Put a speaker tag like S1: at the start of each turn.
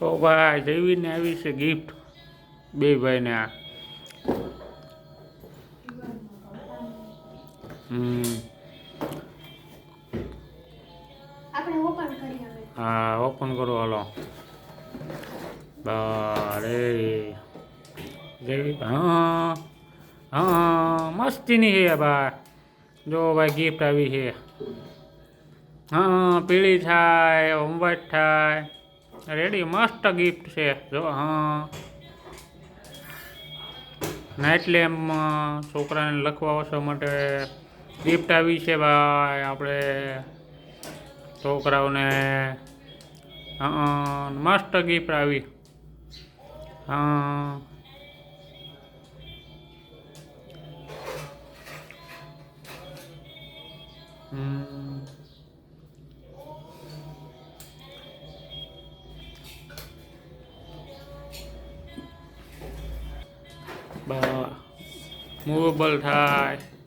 S1: તો ભાઈ જયવીરને આવી છે ગિફ્ટ બે ભાઈને આ હા ઓપન કરો હાલો બારે હા હા મસ્તીની છે ભાઈ જો ભાઈ ગિફ્ટ આવી છે હા પીળી થાય હોમવર્ક થાય રેડી મસ્ત ગિફ્ટ છે જો હા નાઇટ લેમ્પ છોકરાને લખવા વાંચવા માટે ગિફ્ટ આવી છે ભાઈ આપણે છોકરાઓને હા મસ્ત ગિફ્ટ આવી હા મૂવેબલ થાય